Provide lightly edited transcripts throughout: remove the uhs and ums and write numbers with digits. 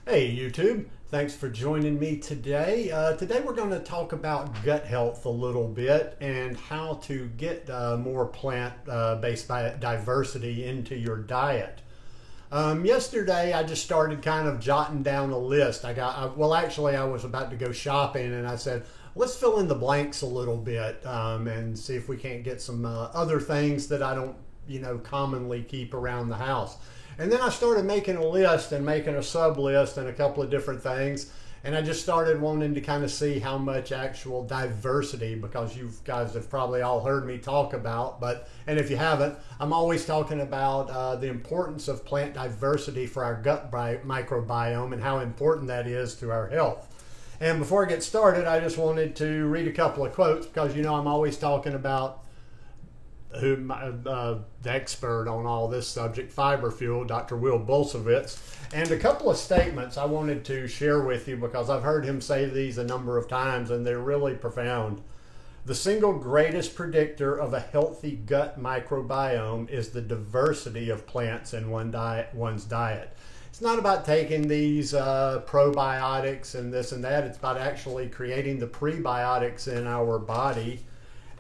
Hey YouTube, thanks for joining me today. Today we're going to talk about gut health a little bit and how to get more plant-based diversity into your diet. Yesterday I just started kind of jotting down a list. I was about to go shopping and I said, let's fill in the blanks a little bit and see if we can't get some other things that I don't, commonly keep around the house. And then I started making a list and making a sub list and a couple of different things. And I just started wanting to kind of see how much actual diversity, because you guys have probably all heard me talk about, and if you haven't, I'm always talking about the importance of plant diversity for our gut microbiome and how important that is to our health. And before I get started, I just wanted to read a couple of quotes because, I'm always talking about the expert on all this subject, Fiber Fuel, Dr. Will Bulsiewicz, and a couple of statements I wanted to share with you because I've heard him say these a number of times and they're really profound. The single greatest predictor of a healthy gut microbiome is the diversity of plants in one's diet. It's not about taking these probiotics and this and that. It's about actually creating the prebiotics in our body.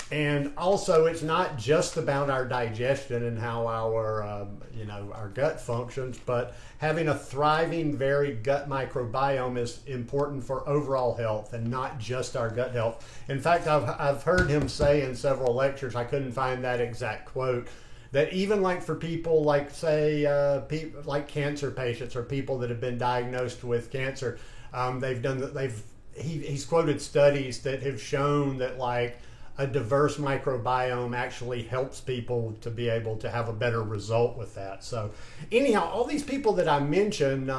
And also, it's not just about our digestion and how our gut functions, but having a thriving, varied gut microbiome is important for overall health and not just our gut health. In fact, I've heard him say in several lectures, I couldn't find that exact quote, that even like for people like, say, like cancer patients or people that have been diagnosed with cancer, he's quoted studies that have shown that like a diverse microbiome actually helps people to be able to have a better result with that. So anyhow, all these people that I mentioned,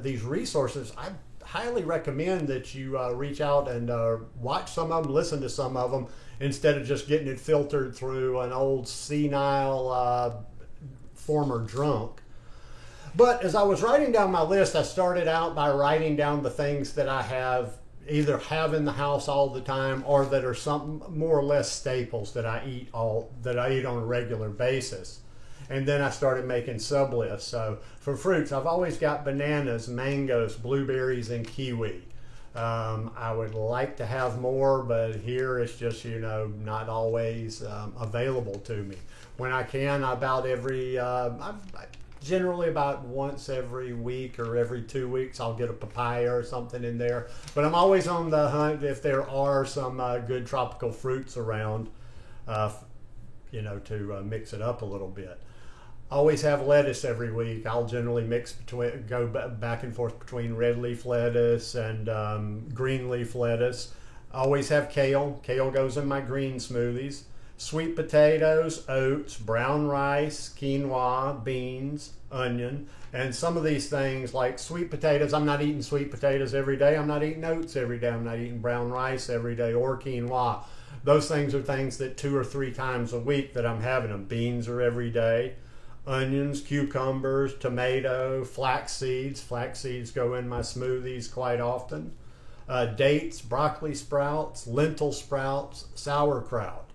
these resources, I highly recommend that you reach out and watch some of them, listen to some of them, instead of just getting it filtered through an old senile former drunk. But as I was writing down my list, I started out by writing down the things that I either have in the house all the time or that are some more or less staples that I eat on a regular basis. And then I started making sub lists. So for fruits, I've always got bananas, mangoes, blueberries, and kiwi. I would like to have more, but here it's just, not always available to me. When I can, generally about once every week or every 2 weeks, I'll get a papaya or something in there. But I'm always on the hunt if there are some good tropical fruits around, to mix it up a little bit. I always have lettuce every week. I'll generally go back and forth between red leaf lettuce and green leaf lettuce. I always have kale. Kale goes in my green smoothies. Sweet potatoes, oats, brown rice, quinoa, beans, onion, and some of these things like sweet potatoes. I'm not eating sweet potatoes every day. I'm not eating oats every day. I'm not eating brown rice every day or quinoa. Those things are things that 2 or 3 times a week that I'm having them. Beans are every day. Onions, cucumbers, tomato, flax seeds. Flax seeds go in my smoothies quite often. Dates, broccoli sprouts, lentil sprouts, sauerkraut.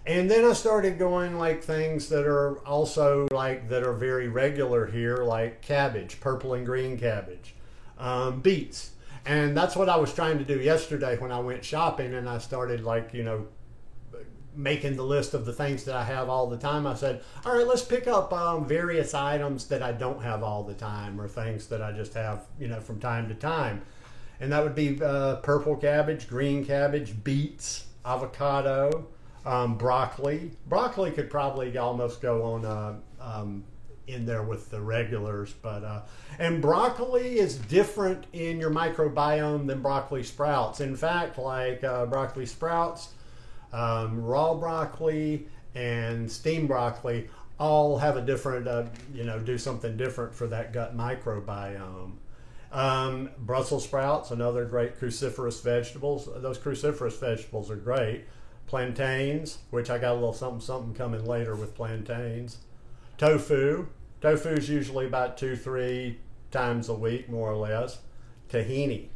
And then I started going like things that are also that are very regular here, like cabbage, purple and green cabbage, beets. And that's what I was trying to do yesterday when I went shopping and I started making the list of the things that I have all the time. I said, all right, let's pick up various items that I don't have all the time or things that I just have, from time to time. And that would be purple cabbage, green cabbage, beets, avocado, broccoli. Broccoli could probably almost go on in there with the regulars, and broccoli is different in your microbiome than broccoli sprouts. In fact, broccoli sprouts, raw broccoli, and steamed broccoli all have a different, do something different for that gut microbiome. Brussels sprouts, another great cruciferous vegetables. Those cruciferous vegetables are great. Plantains, which I got a little something coming later with plantains. Tofu. Tofu is usually about 2-3 times a week, more or less. Tahini.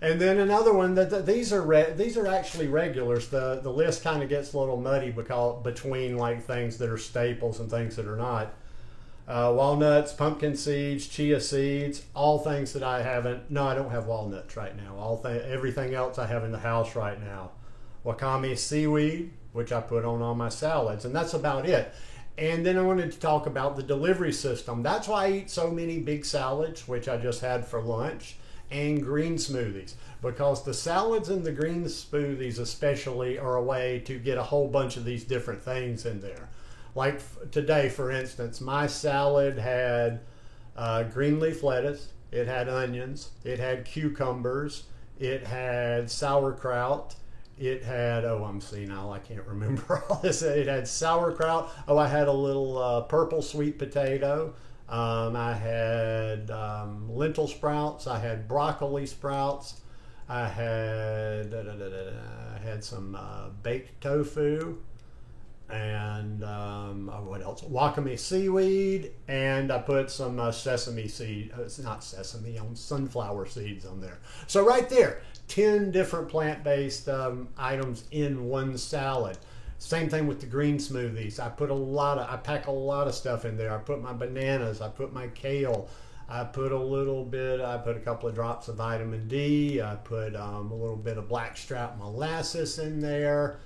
And then another one these are actually regulars. The list kind of gets a little muddy between things that are staples and things that are not. walnuts, pumpkin seeds, chia seeds, all things that I haven't. No, I don't have walnuts right now. Everything else I have in the house right now. Wakame seaweed, which I put on all my salads, and that's about it. And then I wanted to talk about the delivery system. That's why I eat so many big salads, which I just had for lunch, and green smoothies, because the salads and the green smoothies especially are a way to get a whole bunch of these different things in there. Like today, for instance, my salad had green leaf lettuce, it had onions, it had cucumbers, it had sauerkraut, it had, oh, I'm senile, I can't remember all this. It had sauerkraut. Oh, I had a little purple sweet potato. I had lentil sprouts. I had broccoli sprouts. I had some baked tofu, and what else? Wakame seaweed, and I put some sesame seed. It's not sesame, sunflower seeds on there. So right there, 10 different plant-based items in one salad. Same thing with the green smoothies. I pack a lot of stuff in there. I put my bananas, I put my kale, I put a couple of drops of vitamin D, I put a little bit of blackstrap molasses in there.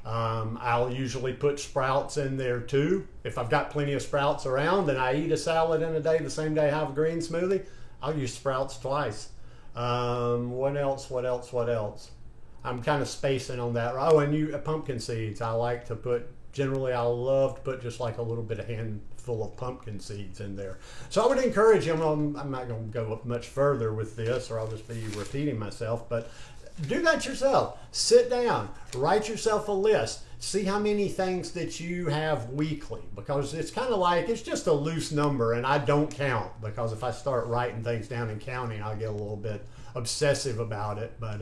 I'll usually put sprouts in there too. If I've got plenty of sprouts around and I eat a salad in a day, the same day I have a green smoothie, I'll use sprouts twice. What else? I'm kind of spacing on that. Oh, and pumpkin seeds. I love to put just like a little bit of handful of pumpkin seeds in there. So I would encourage you, I'm not going to go up much further with this, or I'll just be repeating myself, but do that yourself. Sit down, write yourself a list. See how many things that you have weekly, because it's kind of like, it's just a loose number, and I don't count, because if I start writing things down and counting, I'll get a little bit obsessive about it. But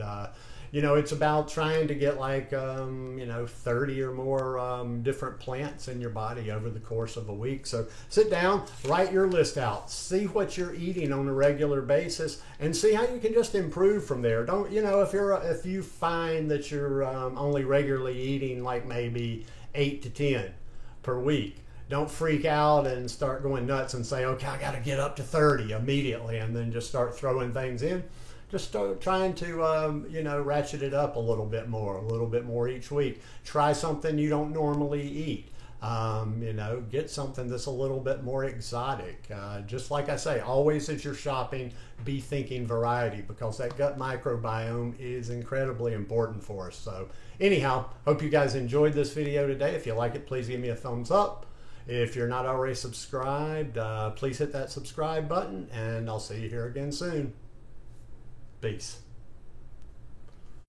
it's about trying to get like 30 or more different plants in your body over the course of a week. So sit down, write your list out, see what you're eating on a regular basis, and see how you can just improve from there. Don't, if you find that you're only regularly eating like maybe 8 to 10 per week, don't freak out and start going nuts and say, okay, I got to get up to 30 immediately, and then just start throwing things in. Just start trying to, ratchet it up a little bit more each week. Try something you don't normally eat. Get something that's a little bit more exotic. Just like I say, always as you're shopping, be thinking variety, because that gut microbiome is incredibly important for us. So anyhow, hope you guys enjoyed this video today. If you like it, please give me a thumbs up. If you're not already subscribed, please hit that subscribe button, and I'll see you here again soon. Peace.